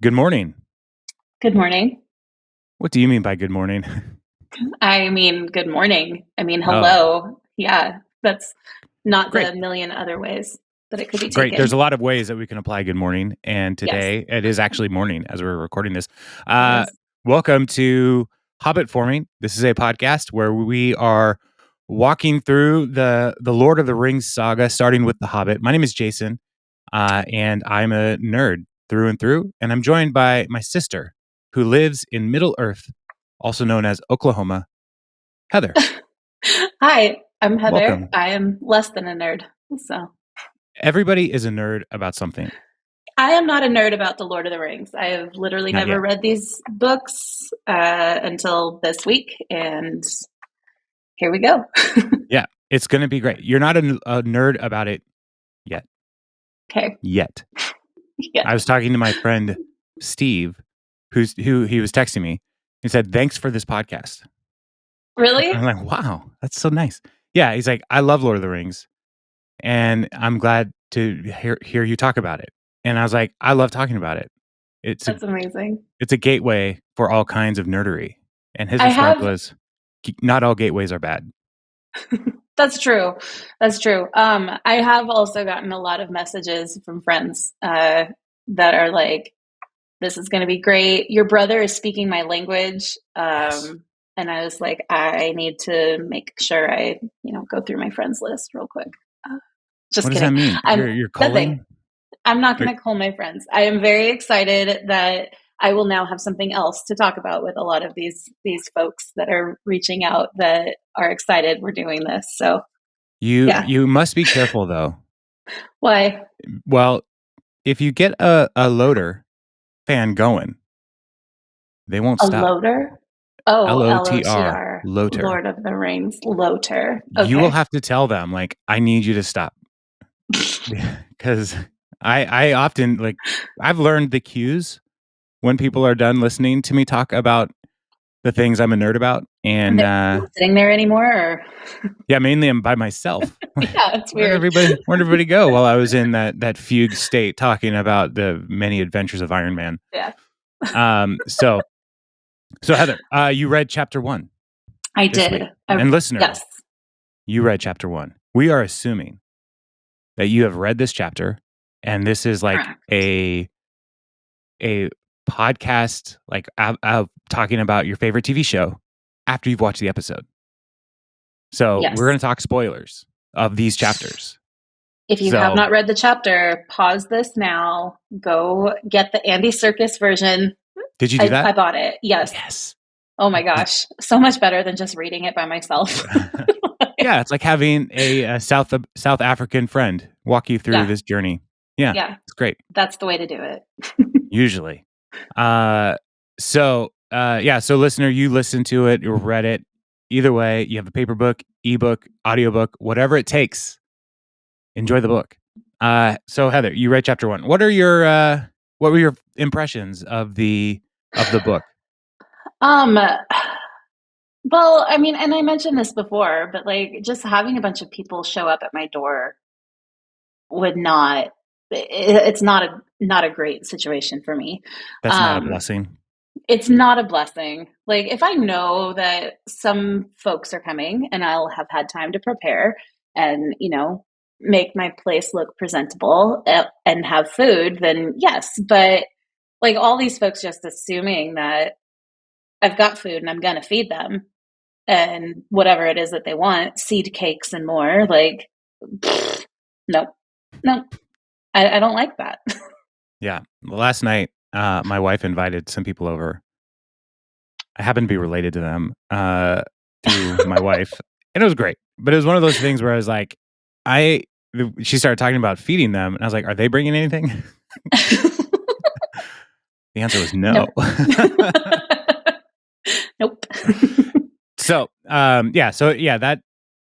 Good morning. Good morning. What do you mean by good morning? I mean, good morning. I mean, Oh, hello. Yeah, that's not great. the million other ways that it could be Great. There's taken. a lot of ways that we can apply good morning. And Yes, today it is actually morning as we're recording this. it Uh, is. Welcome to Hobbit Forming. This is a podcast where we are walking through the Lord of the Rings saga, starting with The Hobbit. My name is Jason, and I'm a nerd through and through. And I'm joined by my sister, who lives in Middle Earth, also known as Oklahoma, Heather. Hi, I'm Heather. Welcome. I am less than a nerd. So Everybody is a nerd about something. I am not a nerd about the Lord of the Rings. I have literally Not never yet. read these books until this week, and here we go. Yeah, it's going to be great. You're not a nerd about it yet. Okay. Yet. Yeah. I was talking to my friend Steve, who he was texting me. He said, "Thanks for this podcast." Really? I'm like, "Wow, that's so nice." Yeah, he's like, "I love Lord of the Rings, and I'm glad to hear you talk about it." And I was like, "I love talking about it. It's a That's amazing. it's a gateway for all kinds of nerdery." And his I response have was, "Not all gateways are bad." That's true. That's true. I have also gotten a lot of messages from friends that are like, "This is going to be great. Your brother is speaking my language." Yes. And I was like, I need to make sure I, go through my friends list real quick. Uh, What just does that kidding. mean? I'm You're nothing. culling? I'm not Or- going to call my friends. I am very excited that I will now have something else to talk about with a lot of these folks that are reaching out that are excited we're doing this. So yeah. You must be careful though. Why? Well, if you get a loader fan going, they won't A stop. loader? Oh, LOTR, LOTR, loader. Lord of the Rings, Loter. You will Okay. have to tell them, like, I need you to stop. Because I often, like, I've learned the cues when people are done listening to me talk about the things I'm a nerd about. And And they're not sitting there anymore, or yeah, mainly I'm by myself. yeah, it's Where'd weird. everybody go while I was in that fugue state talking about the many adventures of Iron Man? Yeah, So Heather, you read chapter 1 I this did. week. And listener, Yes, you read chapter 1. We are assuming that you have read this chapter, and this is like correct. a podcast, like, talking about your favorite TV show after you've watched the episode. So we're Yes. gonna talk spoilers of these chapters. If you have So not read the chapter, pause this now. Go get the Andy Circus version. did you do I that? bought it. Yes. Yes. Oh my gosh, so much better than just reading it by myself. Yeah, it's like having a South African friend walk you through Yeah, this journey. Yeah, yeah, it's great. that's the way to do it. Usually. So listener, you listened to it, you read it. Either way, you have a paper book, ebook, audiobook, whatever it takes. Enjoy the book. So Heather, you read chapter 1. What were your impressions of the book? Um, well, I mean, and I mentioned this before, but like just having a bunch of people show up at my door would not it's not a great situation for me. That's not a Um, blessing. it's not a blessing. Like if I know that some folks are coming and I'll have had time to prepare and, make my place look presentable and have food, then yes, but like all these folks just assuming that I've got food and I'm going to feed them and whatever it is that they want, seed cakes and more. Like, no, no, I don't like that. Yeah. Last night, my wife invited some people over. I happen to be related to them through my wife, and it was great. But it was one of those things where I was like, I. She started talking about feeding them, and I was like, "Are they bringing anything?" The answer was no. Nope. Nope.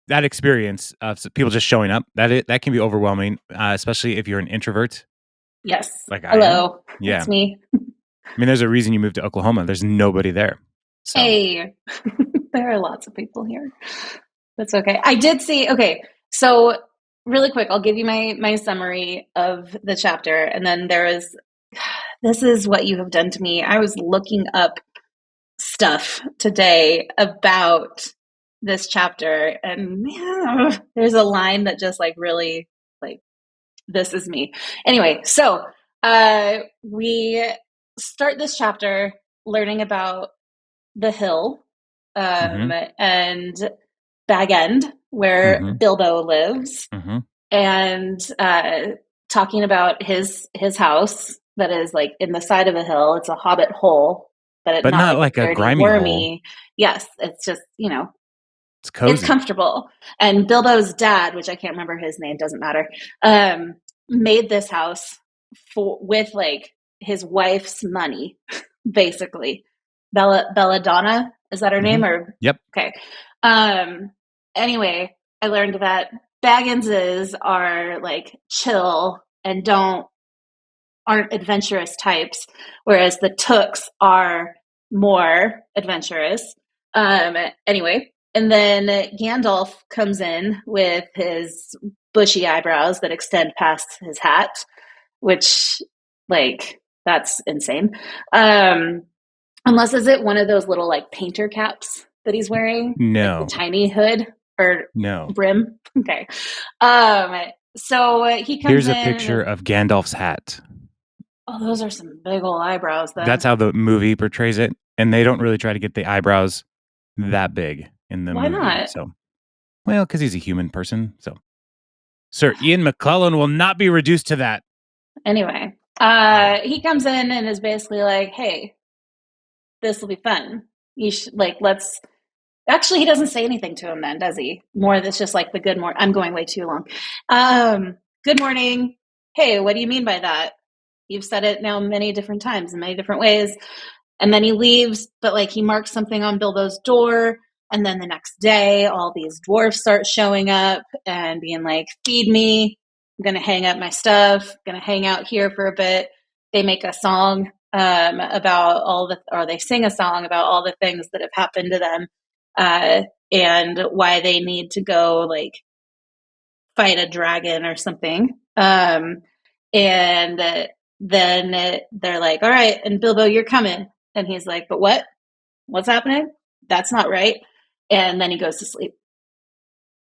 That experience of people just showing up that can be overwhelming, especially if you're an introvert Yes. like I am. Hello. Yeah, It's me. I mean, there's a reason you moved to Oklahoma. There's nobody there, so Hey. There are lots of people here. That's okay. I did see, okay. So really quick, I'll give you my summary of the chapter and then this is what you have done to me. I was looking up stuff today about this chapter, and man, there's a line that just like really like, this is me. Anyway, so we start this chapter learning about the hill, Mm-hmm. and Bag End, where Mm-hmm. Bilbo lives, Mm-hmm. and talking about his house that is like in the side of a hill. It's a hobbit hole, but it's But not not like a like a dirty, grimy hole. wormy. Yes, it's just, It's it's cozy. comfortable. And Bilbo's dad, which I can't remember his name, doesn't matter, made this house with like his wife's money, basically. Belladonna, is that her Mm-hmm. name? Or Yep. okay. Anyway, I learned that Bagginses are like chill and aren't adventurous types, whereas the Tooks are more adventurous. Anyway, and then Gandalf comes in with his bushy eyebrows that extend past his hat, which, like, that's insane. Unless, is it one of those little like painter caps that he's wearing, like the No. tiny hood or No. brim? Okay. Um, so he comes Here's a in picture and, of Gandalf's hat. oh, those are some big old eyebrows That's then. how the movie portrays it. And they don't really try to get the eyebrows that big in the Why movie. not? So, well, because he's a human person. So, Sir Ian McClellan will not be reduced to that. Anyway, he comes in and is basically like, "Hey, this will be fun. You should like let's." Actually, he doesn't say anything to him then, does he? More that's just like the good morning. I'm going way too long. Good morning. Hey, what do you mean by that? You've said it now many different times in many different ways. And then he leaves, but like he marks something on Bilbo's door. And then the next day, all these dwarfs start showing up and being like, feed me. I'm going to hang up my stuff. I'm going to hang out here for a bit. They make a song about or they sing a song about all the things that have happened to them, and why they need to go like fight a dragon or something. And then they're like, all right, and Bilbo, you're coming. And he's like, but what? What's happening? That's not right. And then he goes to sleep.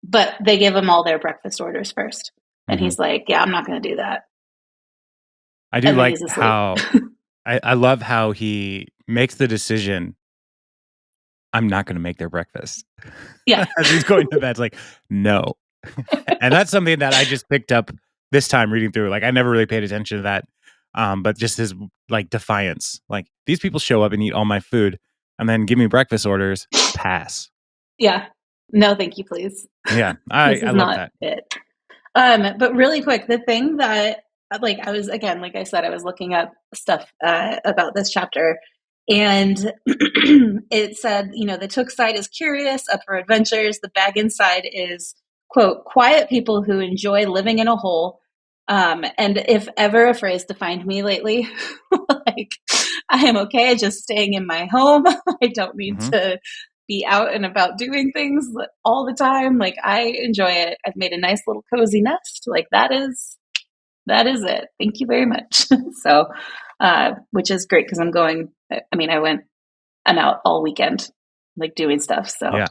But they give him all their breakfast orders first. And Mm-hmm. he's like, yeah, I'm not going to do that. I do And then like he's asleep. how I love how he makes the decision. I'm not going to make their breakfast Yeah. as he's going to bed. It's like, no. And that's something that I just picked up this time reading through. Like, I never really paid attention to that. But just his like defiance. Like, these people show up and eat all my food and then give me breakfast orders. Pass. Yeah. No, thank you, please. Yeah. This I is love not that. it. But really quick, the thing that, like, I was, again, like I said, I was looking up stuff about this chapter, and it said, the Took side is curious, up for adventures. The Baggins side is, quote, quiet people who enjoy living in a hole. And if ever a phrase defined me lately, like, I am okay just staying in my home. I don't need Mm-hmm. to be out and about doing things all the time. Like, I enjoy it. I've made a nice little cozy nest. Like, that is it. Thank you very much. So, which is great because I'm out all weekend, like doing stuff. So, Yeah.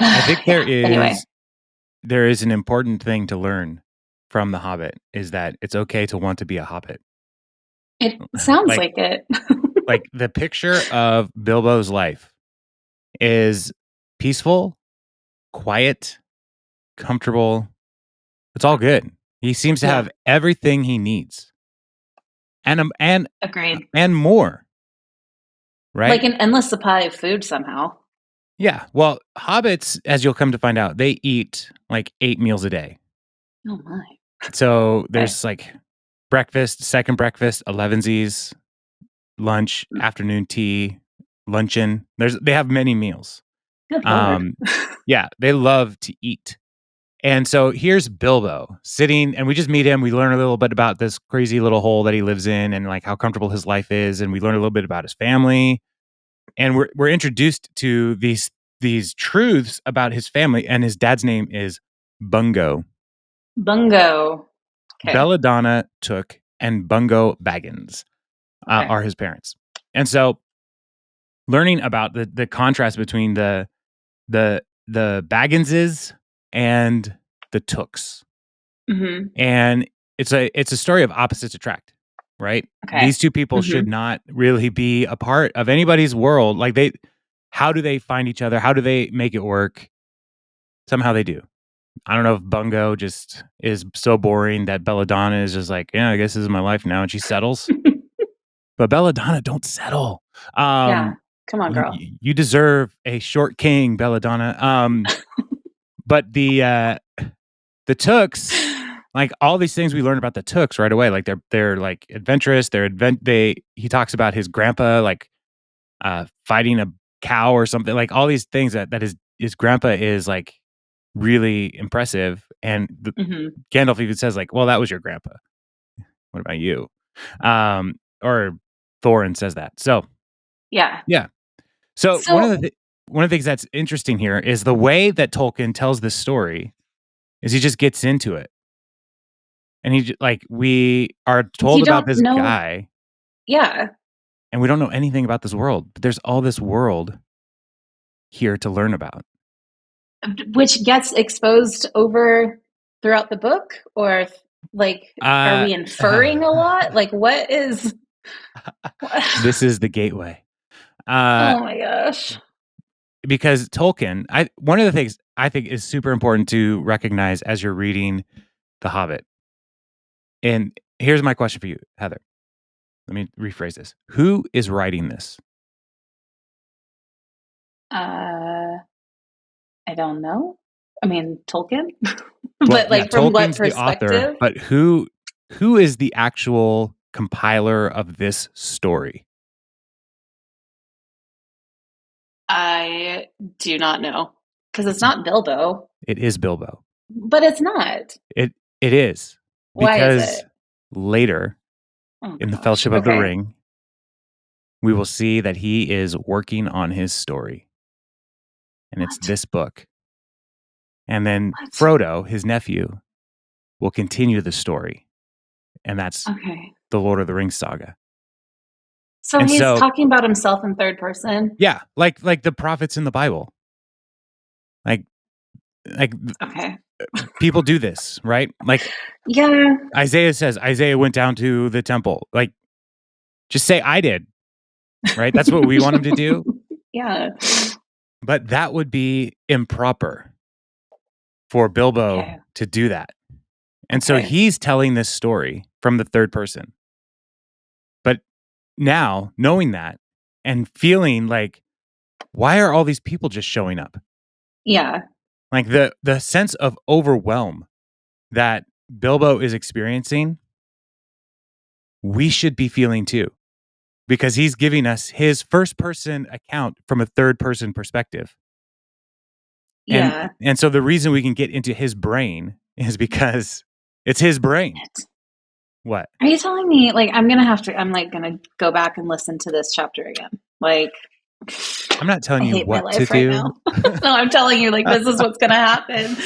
I think there anyway, is an important thing to learn from The Hobbit is that it's okay to want to be a hobbit. it sounds Like like it. like the picture of Bilbo's life is peaceful, quiet, comfortable. It's all good. He seems to Yeah, have everything he needs. agreed. And more, Like right? an endless supply of food somehow. Yeah. Well, hobbits, as you'll come to find out, they eat like 8 meals a day. Oh my. So Okay. there's like breakfast, second breakfast, elevensies, lunch, afternoon tea, luncheon. They have many meals. Good Lord. Yeah, they love to eat. And so here's Bilbo sitting, and we just meet him. We learn a little bit about this crazy little hole that he lives in, and like how comfortable his life is. And we learn a little bit about his family, and we're introduced to these truths about his family. And his dad's name is Bungo, Bungo. Okay. Belladonna Took, and Bungo Baggins. Okay. are his parents. And so learning about the contrast between the Bagginses and the Tooks. Hmm. And it's a story of opposites attract, right? Okay. These two people Hmm. should not really be a part of anybody's world. Like how do they find each other? How do they make it work? Somehow they do. I don't know if Bungo just is so boring that Belladonna is just like, yeah, I guess this is my life now, and she settles. But Belladonna, don't settle. Yeah. Um, Come on, girl. you deserve a short king, Belladonna. But the Tooks, like all these things we learn about the Tooks right away, like they're like adventurous. He talks about his grandpa like fighting a cow or something, like all these things that his grandpa is like really impressive. And Hmm. Gandalf even says like, well, that was your grandpa. What about you? Or Thorin says that. So Yeah. yeah. So So one of the things that's interesting here is the way that Tolkien tells this story is he just gets into it. And like we are told you about don't this know. guy Yeah. and we don't know anything about this world, but there's all this world here to learn about. Which gets exposed over throughout the book, or like, are Uh, we inferring a lot? Like, what is? this is the gateway. Uh, Oh my gosh. because Tolkien, one of the things I think is super important to recognize as you're reading The Hobbit. And here's my question for you, Heather. Let me rephrase this. Who is writing this? Uh, I don't know. I mean, Tolkien, Well, but yeah, like, from what Tolkien's the author, perspective? but who is the actual compiler of this story? I do not know, because it's It's not Bilbo, it is Bilbo. but it's not. It is Why is because it? later Oh in the gosh. Fellowship of the Okay. Ring, we will see that he is working on his story, and it's What? this book. And then What? Frodo, his nephew, will continue the story, and that's Okay. the Lord of the Rings saga. So And he's so, talking about himself in third person. yeah, like the prophets in the Bible, like like Okay. people do this, right? Like Yeah. Isaiah says, Isaiah went down to the temple. Like, just say I did, right? That's what we want him to do. Yeah. But that would be improper for Bilbo Okay. to do that. And so Okay. he's telling this story from the third person. But now, knowing that and feeling like, why are all these people just showing up? Yeah. Like the sense of overwhelm that Bilbo is experiencing, we should be feeling too. Because he's giving us his first person account from a third person perspective. Yeah. And so the reason we can get into his brain is because it's his brain. What? Are you telling me, like, I'm like gonna go back and listen to this chapter again? Like, I'm not telling I you hate my what to life right do, now. No, I'm telling you, like, this is what's gonna happen.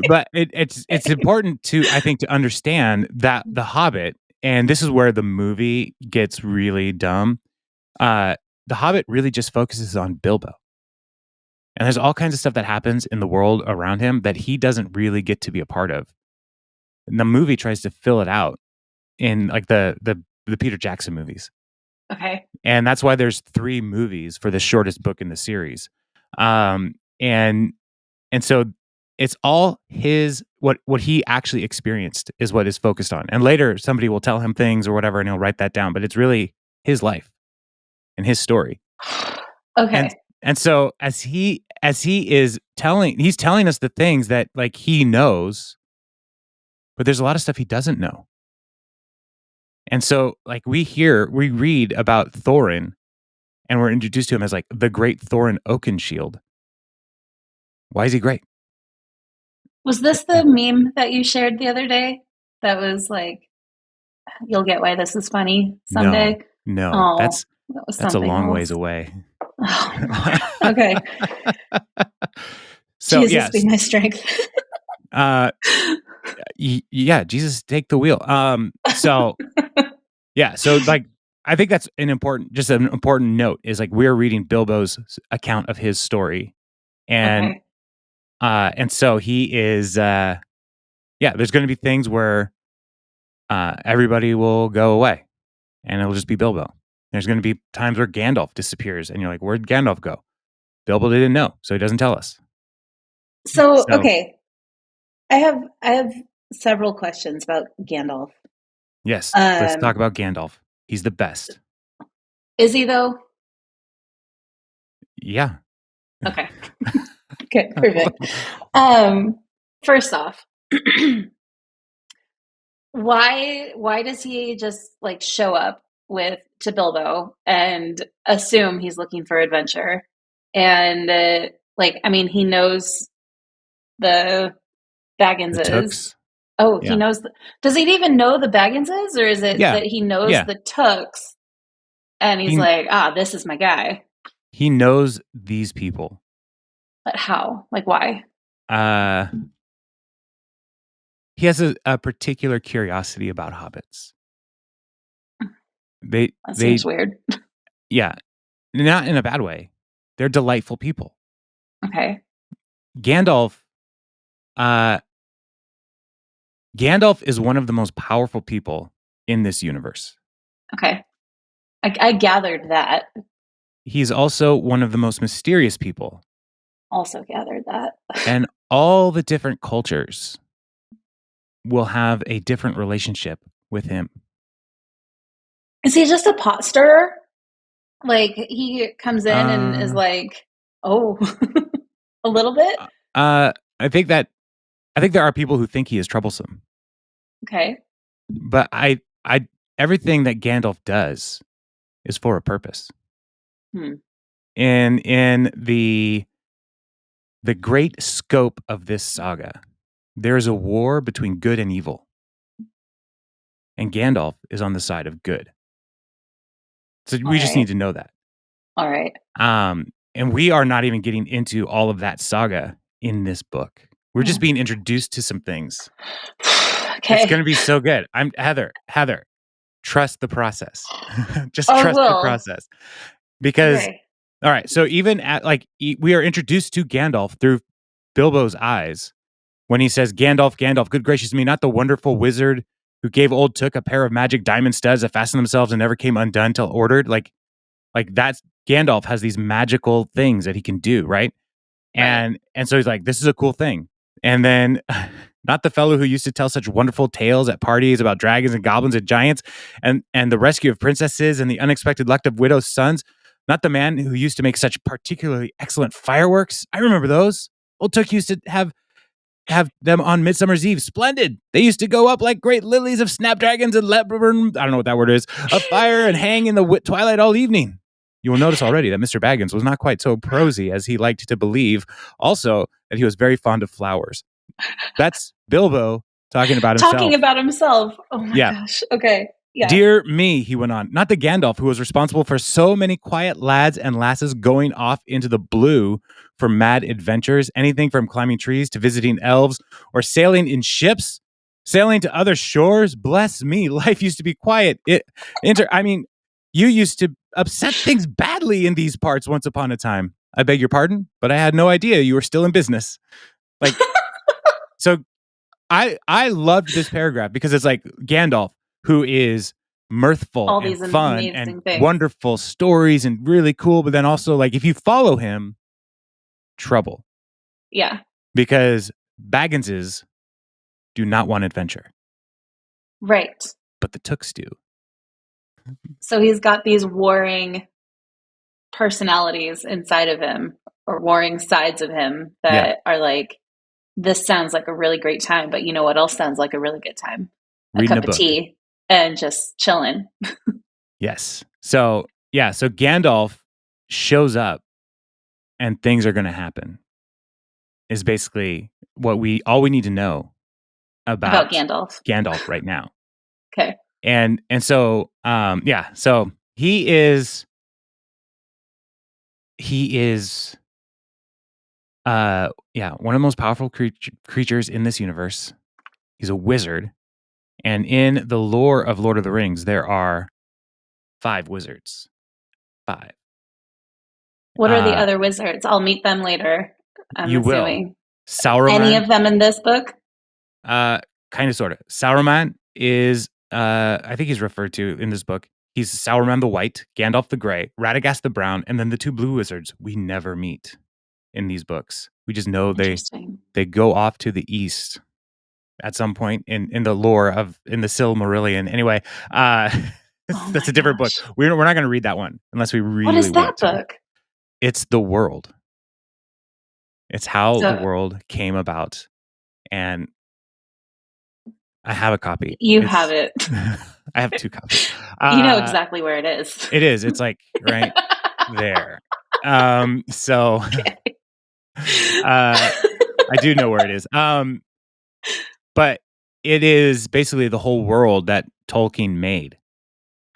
but it's important to, I think, to understand that The Hobbit, and this is where the movie gets really dumb. The Hobbit really just focuses on Bilbo. And there's all kinds of stuff that happens in the world around him that he doesn't really get to be a part of. And the movie tries to fill it out in like the Peter Jackson movies. Okay. And that's why there's 3 movies for the shortest book in the series. Um, and so it's all his what he actually experienced is what is focused on. And later somebody will tell him things or whatever and he'll write that down, but it's really his life and his story. And Okay. so he's telling us the things that like he knows, but there's a lot of stuff he doesn't know. And so like we read about Thorin and we're introduced to him as like the great Thorin Oakenshield. Why is he great? Was this the meme that you shared the other day? That was like, you'll get why this is funny No, someday. no, Oh, that was that's a something long ways else. away. Oh Lord. Okay. So Jesus be yes, my strength. uh, yeah, Jesus take the wheel. So Yeah. So like, I think that's an important note is like we're reading Bilbo's account of his story, and Okay. and so he is. Yeah, there's going to be things where everybody will go away, and it'll just be Bilbo. There's going to be times where Gandalf disappears, and you're like, "Where'd Gandalf go?" Bilbo didn't know, so he doesn't tell us. So, So okay, I have several questions about Gandalf. yes, let's talk Um, about Gandalf. He's the best. is he though? Yeah. Okay. Okay, perfect. Um, First off, why does he just like show up with to Bilbo and assume he's looking for adventure? And like, I mean, he knows the The Bagginses. Tooks. Oh, he Yeah. knows. Does he even know the Bagginses, or is it Yeah. that he knows Yeah. the Tooks and he's He like, ah, this is my guy? he knows these people. But how? Like, why? Uh he has a particular curiosity about hobbits. They That they seems weird. yeah, not in a bad way. They're delightful people. Okay. Gandalf uh Gandalf is one of the most powerful people in this universe. Okay. I gathered that. He's also one of the most mysterious people, Also gathered that. and all the different cultures will have a different relationship with him. Is he just a pot stirrer? Like he comes in and is Uh like, oh, a little bit? I think there are people who think he is troublesome, Okay. but I everything that Gandalf does is for a purpose. Hmm. In the great scope of this saga, there is a war between good and evil, and Gandalf is on the side of good. So All we just need right. to know that. All right. And we are not even getting into all of that saga in this book. We're just Hmm. being introduced to some things. It's going Okay. to be so good. I'm Heather, trust the process. Just Oh, trust the will. process. Because Okay. all right, so even at like we are introduced to Gandalf through Bilbo's eyes when he says, "Gandalf, Gandalf, good gracious me, not the wonderful wizard who gave old Took a pair of magic diamond studs that fastened themselves and never came undone till ordered." Like that's Gandalf has these magical things that he can do, right? Right. And so he's like, "This is a cool thing." And then not the fellow who used to tell such wonderful tales at parties about dragons and goblins and giants and the rescue of princesses and the unexpected luck of widows' sons. Not the man who used to make such particularly excellent fireworks. I remember those. Old Took used to have them on Midsummer's Eve. Splendid. They used to go up like great lilies of snapdragons and leopard. I don't know what that word is. Of fire and hang in the twilight all evening. You will notice already that Mr. Baggins was not quite so prosy as he liked to believe. Also, that he was very fond of flowers. That's Bilbo talking about Talking himself. about himself. Oh my Yeah. gosh. Okay. Yeah. Dear me, he went on, not the Gandalf who was responsible for so many quiet lads and lasses going off into the blue for mad adventures, anything from climbing trees to visiting elves or sailing in ships, sailing to other shores. Bless me, life used to be quiet. I mean, you used to upset things badly in these parts once upon a time. I beg your pardon, but I had no idea you were still in business. Like, so I loved this paragraph because it's like Gandalf, who is mirthful All and these fun and amazing things. wonderful stories and really cool, but then also like if you follow him, trouble. Yeah. Because Bagginses do not want adventure, Right. but the Tooks do. So he's got these warring personalities inside of him, or warring sides of him, Yeah. that are like, this sounds like a really great time, but you know what else sounds like a really good time? A Reading a cup of book. tea and just chilling. Yes. So yeah, so Gandalf shows up and things are gonna happen is basically what we all we need to know About about Gandalf. Gandalf right now. Okay. And so yeah, so he is yeah, one of the most powerful creatures in this universe. He's a wizard, And in the lore of Lord of the Rings, there are 5 wizards. 5. What are the other wizards? I'll meet them later, I'm You will. assuming. Any Sauron, of them in this book? kind of, sort of. Sauron is, I think he's referred to in this book. He's Sauron the White, Gandalf the Grey, Radagast the Brown, and then the 2 blue wizards we never meet in these books. We just know Interesting. they go off to the east at some point in the lore in the Silmarillion. Anyway, Oh that's my a different book. gosh. We're not going to read that one unless we What really is want that to. book? It's the world. It's how the So world came about, and I have a copy. you have it. I have 2 copies. You know exactly where it is. It is. It's like right there. So I do know where it is. But it is basically the whole world that Tolkien made.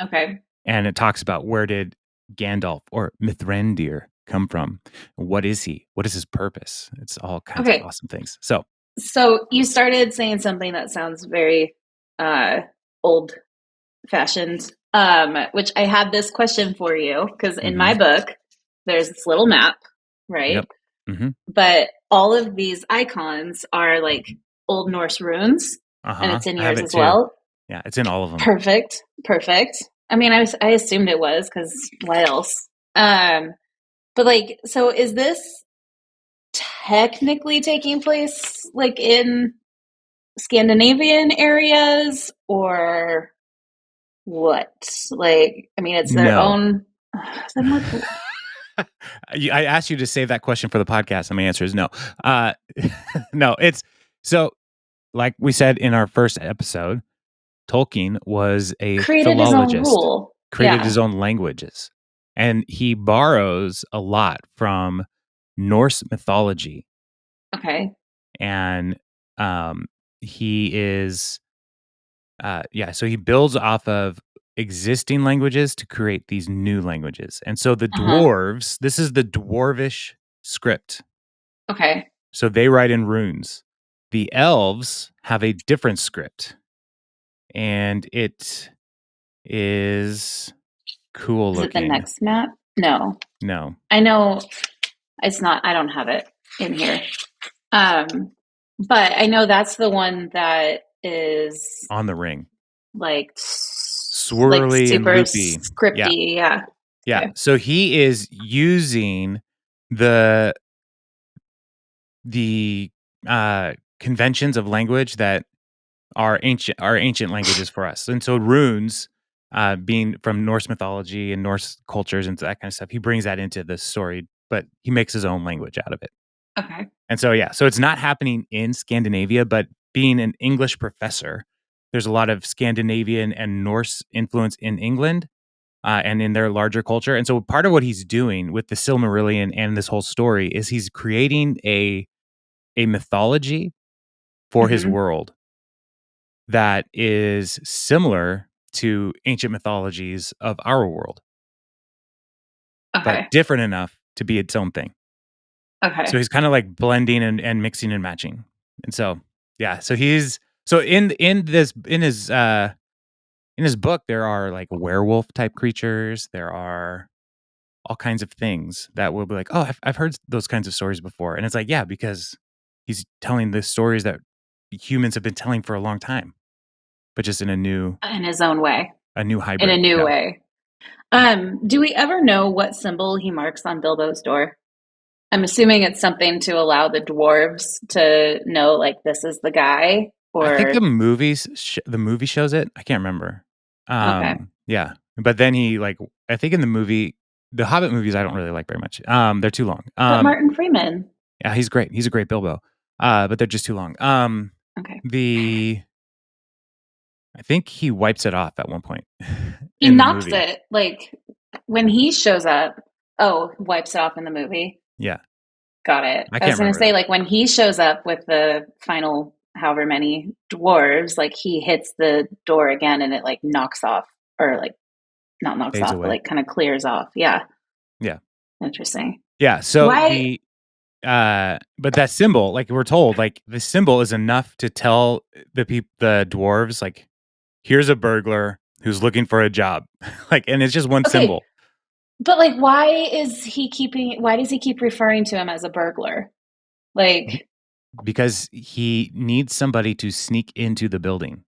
Okay. And it talks about where did Gandalf or Mithrandir come from? What is he? What is his purpose? It's all kinds of awesome things. So you started saying something that sounds very old fashioned, which I had this question for you because in my book, there's this little map, right? Yep. Mm-hmm. But all of these icons are like Old Norse runes, and it's in yours as well. Yeah, it's in all of them. Perfect. I mean, I assumed it was because why else? But like, so is this technically taking place like in Scandinavian areas or what? Like, I mean, it's their own. Then what? I asked you to save that question for the podcast, and my answer is no. No, it's so like we said in our first episode, Tolkien was a philologist, created his own languages, and he borrows a lot from Norse mythology. Okay. And he is, so he builds off of existing languages to create these new languages. And so the dwarves, this is the dwarvish script. Okay. So they write in runes. The elves have a different script. And it is cool looking. Is it the next map? No. No. I know it's not. I don't have it in here. But I know that's the one that is on the ring. Like swirly like super and loopy. Scripty. Yeah. Okay. So he is using the conventions of language that are ancient languages for us. And so runes, being from Norse mythology and Norse cultures and that kind of stuff, he brings that into the story, but he makes his own language out of it. Okay. And so, so it's not happening in Scandinavia, but being an English professor, there's a lot of Scandinavian and Norse influence in England and in their larger culture. And so part of what he's doing with the Silmarillion and this whole story is he's creating a mythology for his world that is similar to ancient mythologies of our world. But different enough to be its own thing. Okay. So he's kind of like blending and mixing and matching. And so, so he's in his book, there are like werewolf type creatures. There are all kinds of things that will be like, oh, I've heard those kinds of stories before. And it's like, yeah, because he's telling the stories that humans have been telling for a long time, but just in his own way, a new hybrid. In a new way. Do we ever know what symbol he marks on Bilbo's door? I'm assuming it's something to allow the dwarves to know, like, this is the guy. Or I think the movie shows it. I can't remember. Okay. Yeah, but then he I think in the movie, the Hobbit movies, I don't really like very much. They're too long. But Martin Freeman. Yeah, he's great. He's a great Bilbo. But they're just too long. Okay. I think he wipes it off at one point. He knocks it, like when he shows up. Oh, wipes it off in the movie. Yeah. Got it. I was going to say, like, when he shows up with the final however many dwarves, like, he hits the door again and it, like, knocks off, or, like, not knocks off, but, like, kind of clears off. Yeah. Yeah. Interesting. Yeah. So but that symbol, like we're told, like the symbol is enough to tell the dwarves, like, here's a burglar who's looking for a job. Like, and it's just one Okay, symbol. but like, why does he keep referring to him as a burglar? Like, Because he needs somebody to sneak into the building,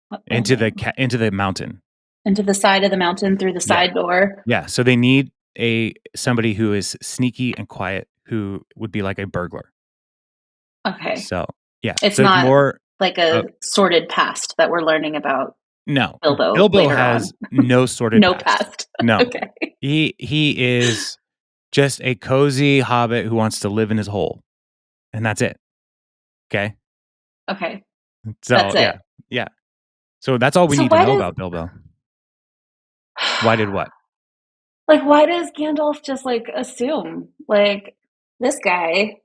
what into building? into the mountain. Into the side of the mountain through the Yeah. side door? Yeah. So they need somebody who is sneaky and quiet, who would be like a burglar. Okay. So yeah. It's So it's not more. like Uh, a sordid past that we're learning about no, Bilbo Bilbo later on. has no sordid No past. past. No, Okay. he is just a cozy hobbit who wants to live in his hole, and that's it. Okay. Okay. So That's it. yeah. So that's all we So need to why know does about Bilbo. Why did what? like why does Gandalf just like assume like this guy,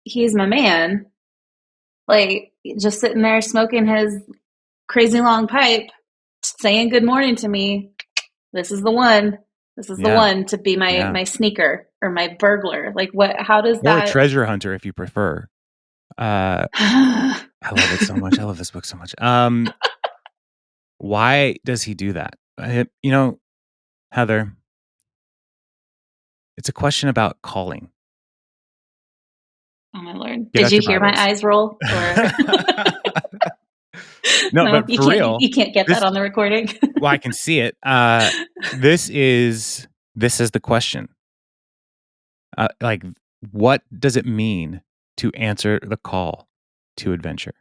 he's my man, like just sitting there smoking his crazy long pipe, saying good morning to me. This is the one. This is the Yeah, one to be yeah. my sneaker or my burglar. Like what? How does Or a that? treasure hunter, if you prefer. I love it so much. I love this book so much. Why does he do that? Heather, it's a question about calling. Oh my lord! Get Did out you your hear my Bibles. eyes roll? Or No, no, but for real, you can't get this. that on the recording. Well, I can see it. This is the question. Like, what does it mean to answer the call to adventure?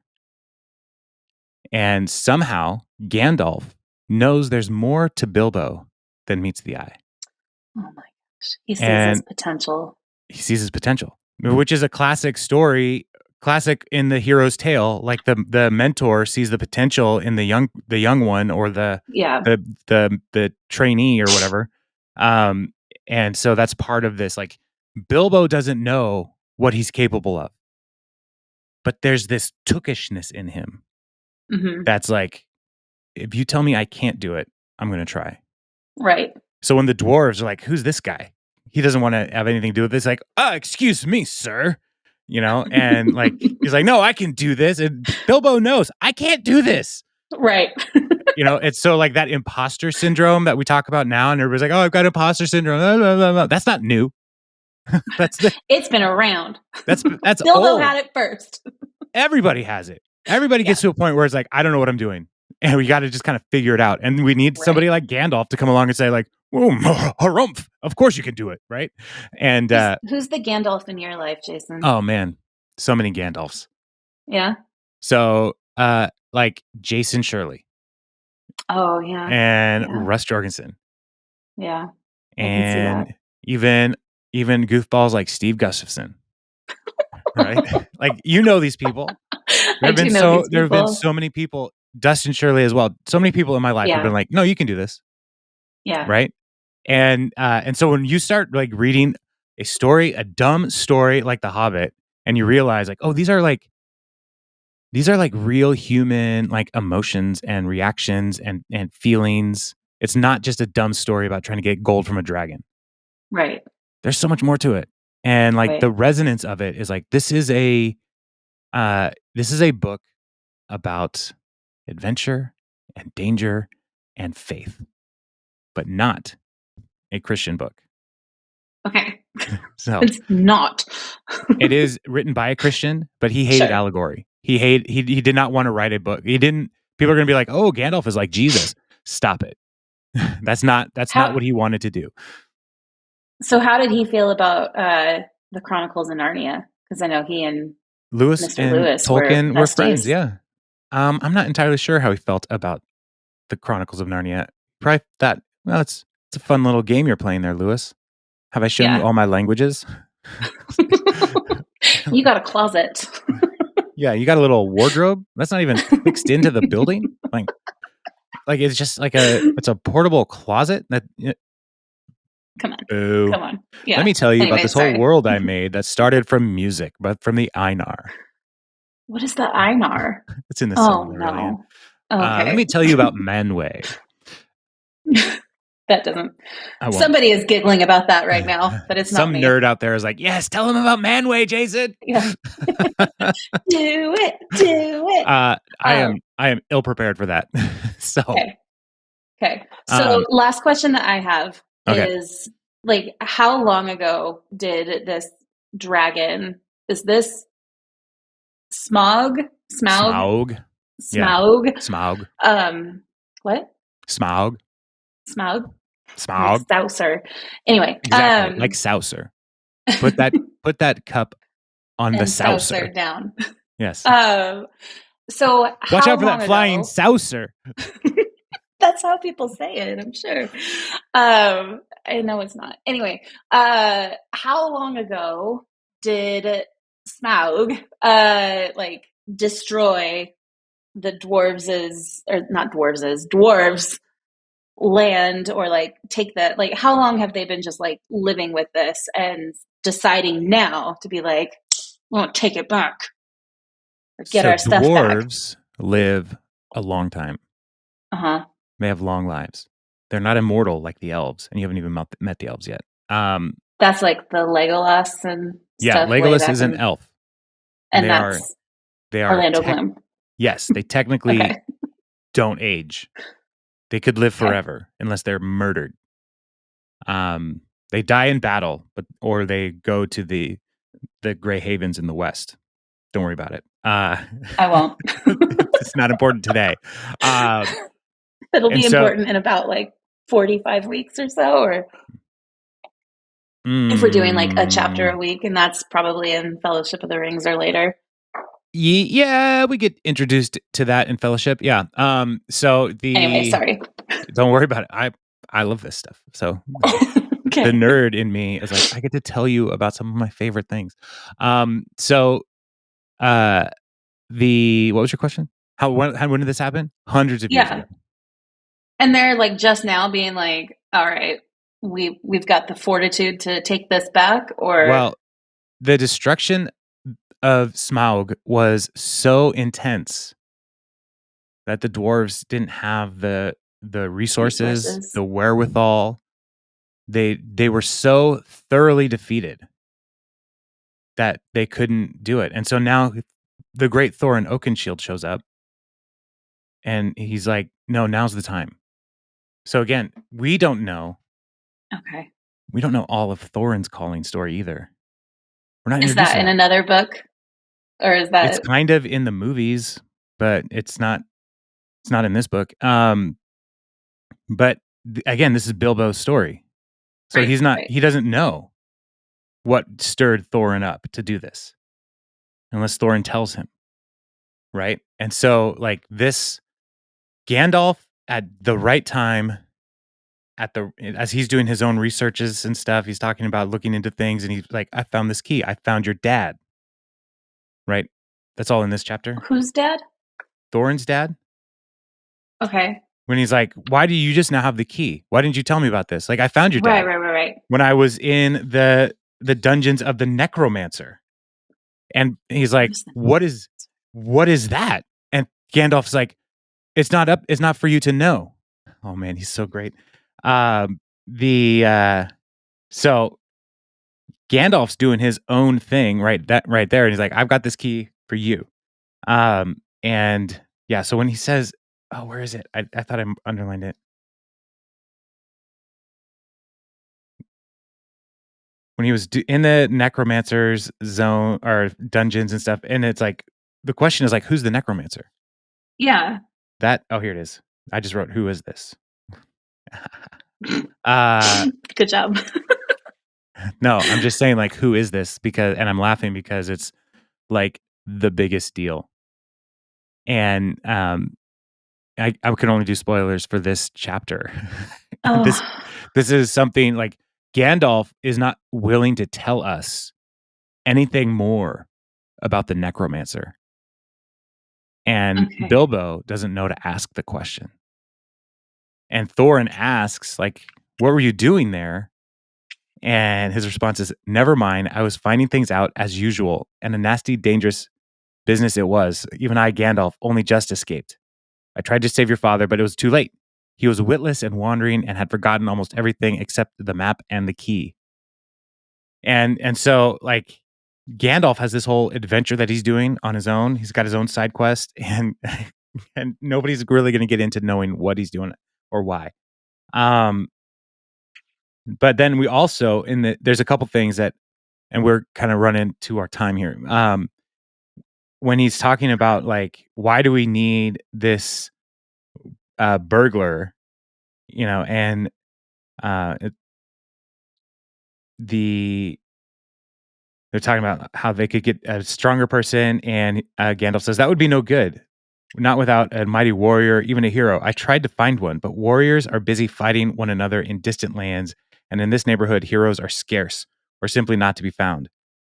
And somehow Gandalf knows there's more to Bilbo than meets the eye. Oh my gosh, he sees his And potential. he sees his potential, which is a classic story, classic in the hero's tale. Like the mentor sees the potential in the young one, or Yeah, the trainee or whatever. And so that's part of this. Like, Bilbo doesn't know what he's capable of, but there's this tookishness in him hmm that's like, if you tell me I can't do it, I'm going to try. right. So when the dwarves are like, "Who's this guy? He doesn't want to have anything to do with this." Like, excuse me, sir. And like he's like, "No, I can do this." And Bilbo knows I can't do this. Right. It's so like that imposter syndrome that we talk about now, and everybody's like, "Oh, I've got imposter syndrome." Blah, blah, blah, blah. That's not new. It's been around. That's Bilbo old. had it first. Everybody has it. Everybody Yeah. gets to a point where it's like, I don't know what I'm doing, and we got to just kind of figure it out. And we need somebody like Gandalf to come along and say, like, "Oh, harumph! Of course you can do it, right?" And Who's the Gandalf in your life, Jason? oh man, so many Gandalfs. Yeah. So like Jason Shirley Oh yeah. and Yeah. Russ Jorgensen, Yeah. I can see that. and even goofballs like Steve Gustafson, right? Like, these people. I do know these There have been people. so many people, Dustin Shirley as well. So many people in my life have Yeah. been like, "No, you can do this," Yeah. right? And so when you start like reading a dumb story like The Hobbit, and you realize like, oh, these are like real human like emotions and reactions and feelings. It's not just a dumb story about trying to get gold from a dragon. Right. There's so much more to it. And like Right. the resonance of it is like, this is a book about adventure and danger and faith, but not a Christian book. Okay. So It's not. it is written by a Christian, but he hated Sure. allegory. He did not want to write a book. People are going to be like, "Oh, Gandalf is like Jesus." Stop it. That's not what he wanted to do. So how did he feel about the Chronicles of Narnia? Because I know he and Lewis Mr. and Lewis were Tolkien were friends, besties. yeah. I'm not entirely sure how he felt about the Chronicles of Narnia. Probably thought, well, it's a fun little game you're playing there, Lewis. Have I shown you Yeah. all my languages? You got a closet. Yeah, you got a little wardrobe that's not even fixed into the building. Like it's just like it's a portable closet that. Come on. Boo. Come on. Yeah. Let me tell you about Anyways, this whole sorry. world I made that started from music, but from the Einar. What is the Einar? It's in the Oh Silmarillion. no. Okay. Let me tell you about Manwë. That doesn't. I won't. Somebody is giggling about that right now, but it's not Some me. nerd out there is like, yes, tell him about Manway, Jason. Yeah. Do it. I am ill prepared for that. So Okay. So last question that I have okay. is like, how long ago did this dragon, is this Smaug. Yeah. Smaug? Smaug. What? Smaug. Smaug? Like Smaug. Stouser. Anyway, Exactly. Like Souser. Put that cup on the and Souser. Stouser down. Yes. So Watch how out for long that flying ago? Souser. That's how people say it, I'm sure. I know it's not. Anyway, how long ago did Smaug like destroy the dwarves land, or like take that, like how long have they been just like living with this and deciding now to be like, we won't take it back or get So our stuff back? dwarves live a long time. Uh-huh. They have long lives. They're not immortal like the elves, and you haven't even met the elves yet. That's like the Legolas and Yeah, stuff way Legolas back is an in, elf. and that's They are Orlando Bloom. Yes, they technically Okay. don't age. They could live Okay. forever unless they're murdered. They die in battle, or they go to the Grey Havens in the west. Don't worry about it. I won't. It's not important today. It'll be so, important in about like 45 weeks or so, or if we're doing like a chapter a week, and that's probably in Fellowship of the Rings or later. Yeah, we get introduced to that in Fellowship. Yeah. Anyway, sorry. Don't worry about it. I love this stuff. So Okay. the nerd in me is like, I get to tell you about some of my favorite things. What was your question? When did this happen? Hundreds of years ago. And they're like just now being like, all right, we've got the fortitude to take this back, or Well, the destruction of Smaug was so intense that the dwarves didn't have the resources, the wherewithal. They were so thoroughly defeated that they couldn't do it. And so now the great Thorin Oakenshield shows up and he's like, no, now's the time. So again, we don't know. Okay. We don't know all of Thorin's calling story either. We're not Is that in another book? Or is that It's kind of in the movies, but it's not in this book. But again, this is Bilbo's story. So he doesn't know what stirred Thorin up to do this unless Thorin tells him. Right? And so like this Gandalf at the right time as he's doing his own researches and stuff, he's talking about looking into things and he's like, I found this key. I found your dad. Right? That's all in this chapter. Whose dad? Thorin's dad. Okay. When he's like, why do you just now have the key? Why didn't you tell me about this? Like, I found your dad. Right. When I was in the dungeons of the necromancer. And he's like, what is that? And Gandalf's like, it's not for you to know. Oh man, he's so great. So Gandalf's doing his own thing right there. And he's like, I've got this key for you. And yeah, so when he says, oh, where is it? I thought I underlined it. When he was in the necromancer's zone or dungeons and stuff. And it's like, the question is like, who's the necromancer? Yeah. Here it is. I just wrote, who is this? Good job. No, I'm just saying like, who is this? And I'm laughing because it's like the biggest deal. And I can only do spoilers for this chapter. Oh. This is something like Gandalf is not willing to tell us anything more about the necromancer. And Bilbo doesn't know to ask the question. And Thorin asks, like, what were you doing there? And his response is, never mind. I was finding things out as usual, and a nasty, dangerous business it was. Even I, Gandalf, only just escaped. I tried to save your father, but it was too late. He was witless and wandering and had forgotten almost everything except the map and the key. And so like Gandalf has this whole adventure that he's doing on his own. He's got his own side quest, and and nobody's really going to get into knowing what he's doing or why. But then we also there's a couple things that, and we're kind of running to our time here. When he's talking about like, why do we need this burglar, and they're talking about how they could get a stronger person, and Gandalf says that would be no good. Not without a mighty warrior, even a hero. I tried to find one, but warriors are busy fighting one another in distant lands, and in this neighborhood, heroes are scarce or simply not to be found.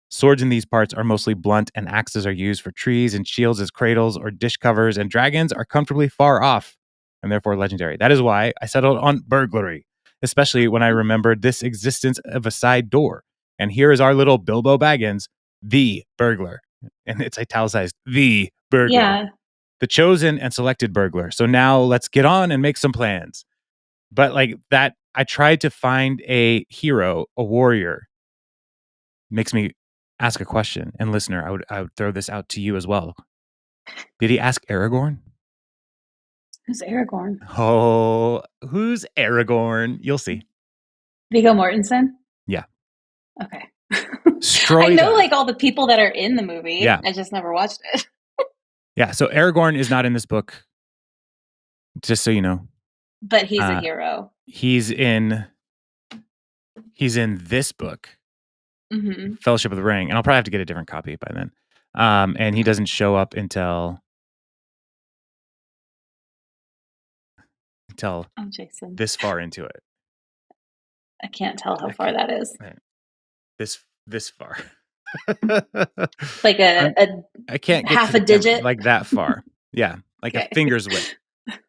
Swords in these parts are mostly blunt, and axes are used for trees and shields as cradles or dish covers, and dragons are comfortably far off and therefore legendary. That is why I settled on burglary, especially when I remembered this existence of a side door. And here is our little Bilbo Baggins, the burglar. And it's italicized, the burglar. Yeah. The chosen and selected burglar. So now let's get on and make some plans. But like that, I tried to find a hero, a warrior. Makes me ask a question. And listener, I would throw this out to you as well. Did he ask Aragorn? Who's Aragorn? Oh, who's Aragorn? You'll see. Viggo Mortensen? Yeah. Okay. Stroida. I know like all the people that are in the movie. Yeah. I just never watched it. Yeah. So Aragorn is not in this book, just so you know. But he's a hero. He's in this book, Fellowship of the Ring, and I'll probably have to get a different copy by then. And he doesn't show up until Jason. this far into it. I can't tell how far that is. This far. Like I can't get half a digit, like that far. Yeah, like a finger's width.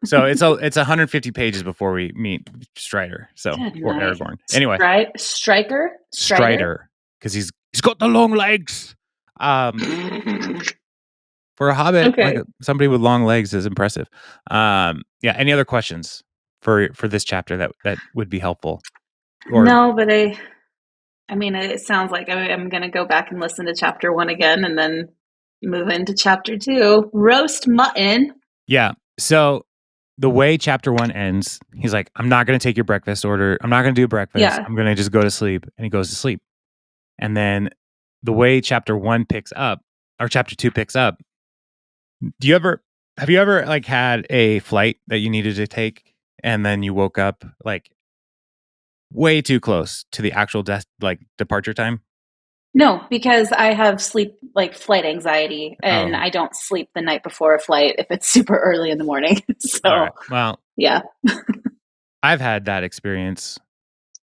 So it's 150 pages before we meet Strider. So or Aragorn. Anyway, Strider, because he's got the long legs. For a hobbit, like somebody with long legs is impressive. Yeah. Any other questions for this chapter that would be helpful? No, but I mean, it sounds like I'm going to go back and listen to chapter 1 again, and then move into chapter 2. Roast mutton. Yeah. So the way chapter 1 ends, he's like, I'm not going to take your breakfast order. I'm not going to do breakfast. Yeah. I'm going to just go to sleep. And he goes to sleep. And then the way chapter 1 picks up, or chapter 2 picks up, have you ever like had a flight that you needed to take and then you woke up like way too close to the actual departure time? No, because I have flight anxiety, and I don't sleep the night before a flight if it's super early in the morning. So, right. Well, yeah, I've had that experience,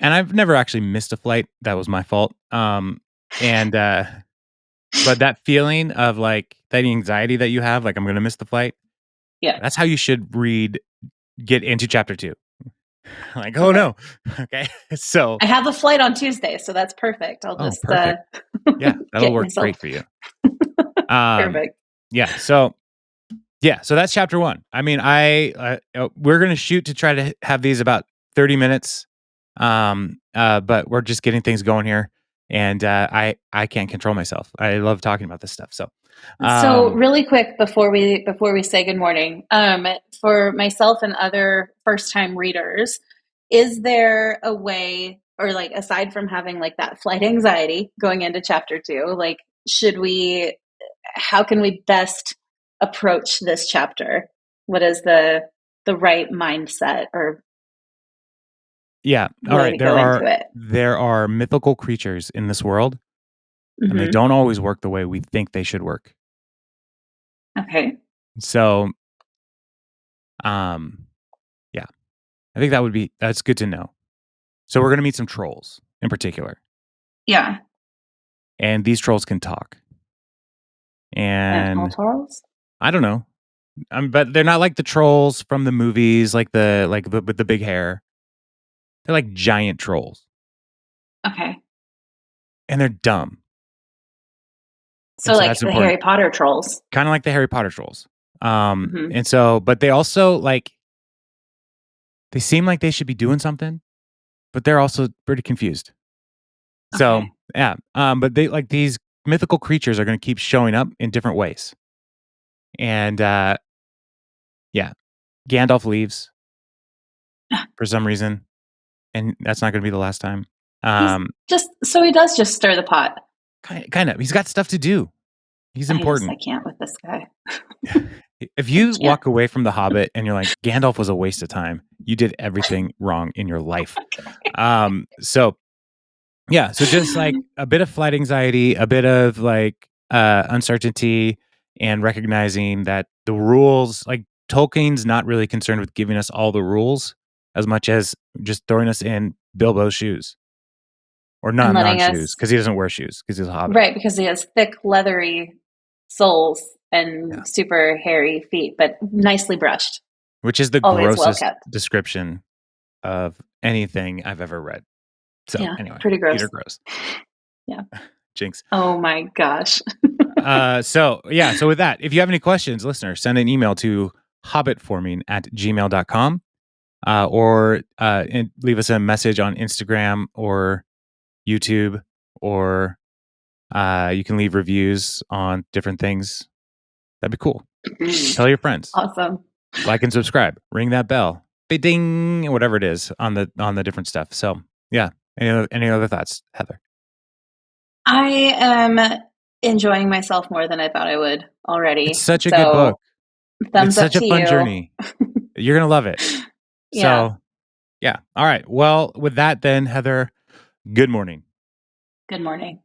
and I've never actually missed a flight. That was my fault. But that feeling of like that anxiety that you have, like I'm going to miss the flight. Yeah, that's how you should get into chapter 2. Like, oh no. Okay. So I have a flight on Tuesday, so that's perfect. I'll just perfect. Yeah, that'll work great for you. Perfect. Yeah. So that's chapter 1. I mean, we're going to shoot to try to have these about 30 minutes. But we're just getting things going here, and I can't control myself. I love talking about this stuff. So really quick before we say good morning, for myself and other first time readers, is there a way, or like aside from having like that flight anxiety going into chapter 2, like how can we best approach this chapter? What is the right mindset or yeah. All right. There are mythical creatures in this world, and they don't always work the way we think they should work. Okay. So, yeah, I think that's good to know. So we're going to meet some trolls in particular. Yeah. And these trolls can talk. And all trolls? I don't know. But they're not like the trolls from the movies, with the big hair. They're like giant trolls. Okay. And they're dumb. So like the Harry Potter trolls. Kind of like the Harry Potter trolls. And so, but they also they seem like they should be doing something, but they're also pretty confused. So, Okay. yeah, but they like these mythical creatures are gonna keep showing up in different ways. And, yeah, Gandalf leaves for some reason, and that's not gonna be the last time. He's Um, just so he does just stir the pot. kind of. He's got stuff to do. He's I important. can't with this guy. If I you can't. walk away from The Hobbit and you're like, Gandalf was a waste of time, you did everything wrong in your life. So yeah, so just like a bit of flight anxiety, a bit of like uncertainty, and recognizing that the rules, like Tolkien's not really concerned with giving us all the rules as much as just throwing us in Bilbo's shoes or And non letting shoes us, because he doesn't wear shoes because he's a hobbit. right, because he has thick, leathery soles Yeah. and super hairy feet, but nicely brushed. Which is the Always well grossest kept. description of anything I've ever read. So Yeah, anyway, pretty Peter gross. Gross. Yeah. Jinx. Oh my gosh. So yeah, so with that, if you have any questions, listeners, send an email to hobbitforming@gmail.com or and leave us a message on Instagram or YouTube, or you can leave reviews on different things. That'd be cool. Tell your friends. Awesome. Like and subscribe. Ring that bell. Ding, whatever it is on the different stuff. So yeah. Any other thoughts, Heather? I am enjoying myself more than I thought I would It's already. such a good book. So, It's thumbs up such a to fun you. journey. You're gonna love it. Yeah. So yeah. All right. Well, with that then, Heather, good morning. Good morning.